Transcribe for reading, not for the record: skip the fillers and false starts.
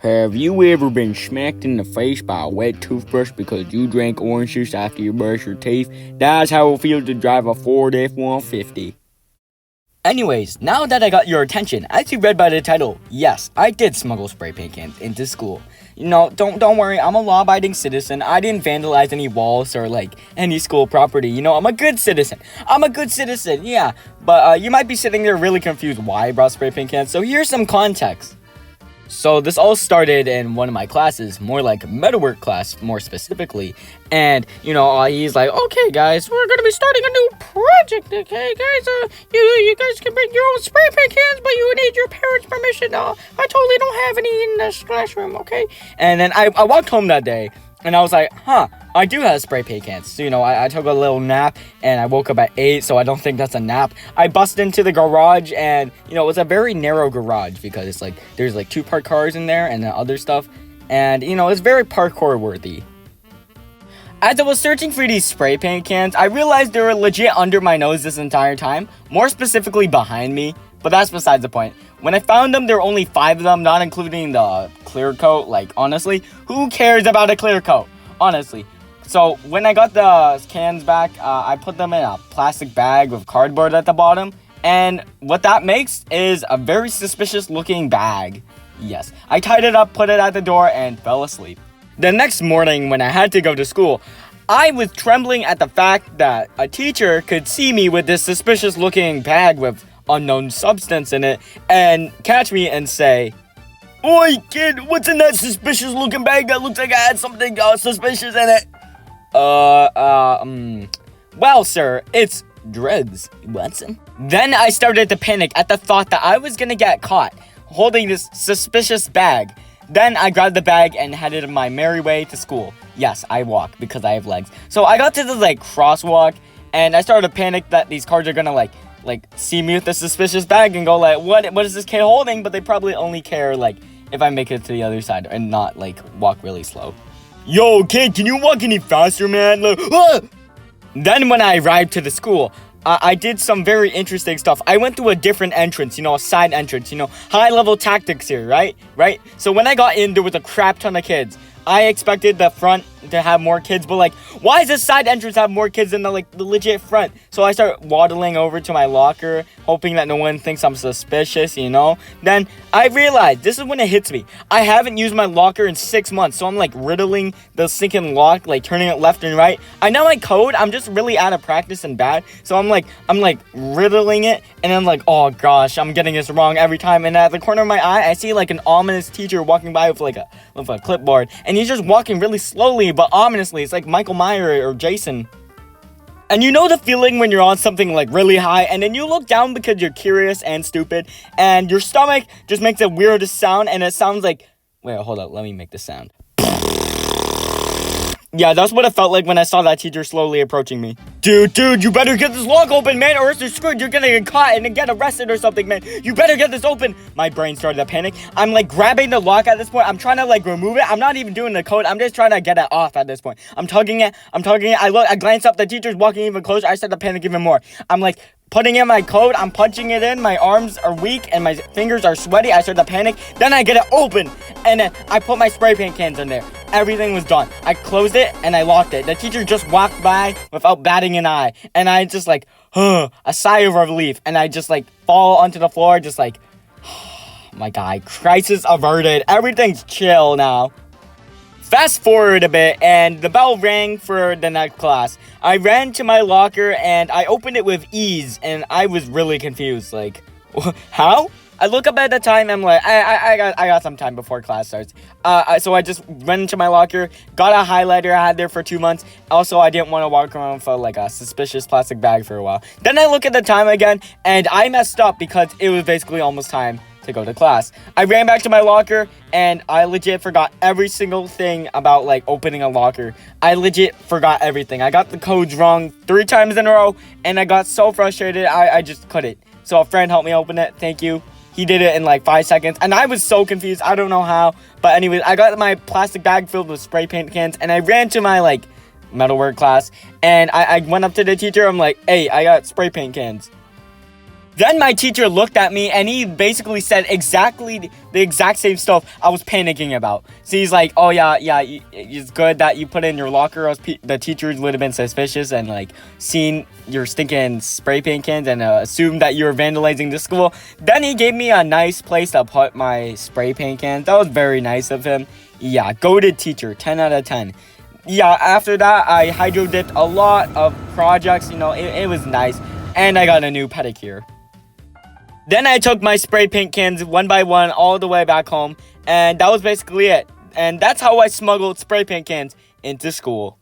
Have you ever been smacked in the face by a wet toothbrush because you drank orange juice after you brushed your teeth? That's how it feels to drive a Ford F-150. Anyways, now that I got your attention, as you read by the title, yes, I did smuggle spray paint cans into school. Don't worry, I'm a law-abiding citizen. I didn't vandalize any walls or any school property. I'm a good citizen. Yeah. But you might be sitting there really confused why I brought spray paint cans. So here's some context. So this all started in one of my classes, more like metalwork class, more specifically. And, he's like, okay, guys, we're going to be starting a new project, okay, guys? You guys can bring your own spray paint cans, but you need your parents' permission. I totally don't have any in this classroom, okay? And then I walked home that day, and I was like, I do have spray paint cans. So, I took a little nap, and I woke up at 8, so I don't think that's a nap. I busted into the garage, and, it was a very narrow garage, because there's 2 parked cars in there, and then other stuff. And, it's very parkour worthy. As I was searching for these spray paint cans, I realized they were legit under my nose this entire time. More specifically behind me, but that's besides the point. When I found them, there were only 5 of them, not including the clear coat. Honestly, who cares about a clear coat? Honestly. So, when I got the cans back, I put them in a plastic bag with cardboard at the bottom. And what that makes is a very suspicious looking bag. Yes. I tied it up, put it at the door, and fell asleep. The next morning, when I had to go to school, I was trembling at the fact that a teacher could see me with this suspicious looking bag with unknown substance in it and catch me and say, "Oi, kid, what's in that suspicious looking bag that looks like I had something suspicious in it?" Well, sir, it's drugs, Watson. Then I started to panic at the thought that I was gonna get caught holding this suspicious bag. Then I grabbed the bag and headed on my merry way to school. Yes, I walk because I have legs. So I got to the crosswalk, and I started to panic that these cars are gonna see me with the suspicious bag and go what is this kid holding? But they probably only care if I make it to the other side and not walk really slow. Yo, kid, can you walk any faster, man? Then when I arrived to the school, I did some very interesting stuff. I went through a different entrance, a side entrance, high-level tactics here, right? So when I got in, there was a crap ton of kids. I expected the front to have more kids, but why does this side entrance have more kids than the legit front? So I start waddling over to my locker, hoping that no one thinks I'm suspicious, Then I realized, this is when it hits me. I haven't used my locker in 6 months, so I'm riddling the sinking lock, turning it left and right. I know my code, I'm just really out of practice and bad. So I'm riddling it, and I'm oh gosh, I'm getting this wrong every time. And at the corner of my eye, I see an ominous teacher walking by with a clipboard, and he's just walking really slowly but ominously. It's like Michael Myers or Jason. And you know the feeling when you're on something really high, and then you look down because you're curious and stupid, and your stomach just makes the weirdest sound, and it sounds wait, hold up, let me make this sound. Yeah, that's what it felt like when I saw that teacher slowly approaching me. Dude, you better get this lock open, man, or else you're screwed. You're gonna get caught and then get arrested or something, man. You better get this open. My brain started to panic. I'm grabbing the lock at this point. I'm trying to remove it. I'm not even doing the code. I'm just trying to get it off at this point. I'm tugging it. I glance up. The teacher's walking even closer. I start to panic even more. I'm putting in my code, I'm punching it in, my arms are weak, and my fingers are sweaty. I start to panic, then I get it open, and then I put my spray paint cans in there. Everything was done. I closed it, and I locked it. The teacher just walked by without batting an eye, and I just a sigh of relief, and I just fall onto the floor, just my God, crisis averted. Everything's chill now. Fast forward a bit, and the bell rang for the next class. I ran to my locker, and I opened it with ease, and I was really confused. How? I look up at the time, I'm I got some time before class starts. So I just went into my locker, got a highlighter I had there for 2 months. Also, I didn't want to walk around with a suspicious plastic bag for a while. Then I look at the time again, and I messed up because it was basically almost time to go to class. I ran back to my locker, and I legit forgot every single thing about opening a locker. I legit forgot everything. I got the codes wrong 3 times in a row, and I got so frustrated I just couldn't. So a friend helped me open it. Thank you. He did it in 5 seconds, and I was so confused. I don't know how, but anyways, I got my plastic bag filled with spray paint cans, and I ran to my metalwork class, and I went up to the teacher. I'm hey, I got spray paint cans. Then my teacher looked at me and he basically said exactly the exact same stuff I was panicking about. So he's like, oh yeah, it's good that you put it in your locker. The teacher would have been suspicious and like seen your stinking spray paint cans and assumed that you were vandalizing the school. Then he gave me a nice place to put my spray paint cans. That was very nice of him. Yeah, goated teacher, 10 out of 10. Yeah, after that, I hydro dipped a lot of projects. It was nice. And I got a new pedicure. Then I took my spray paint cans one by one all the way back home, and that was basically it. And that's how I smuggled spray paint cans into school.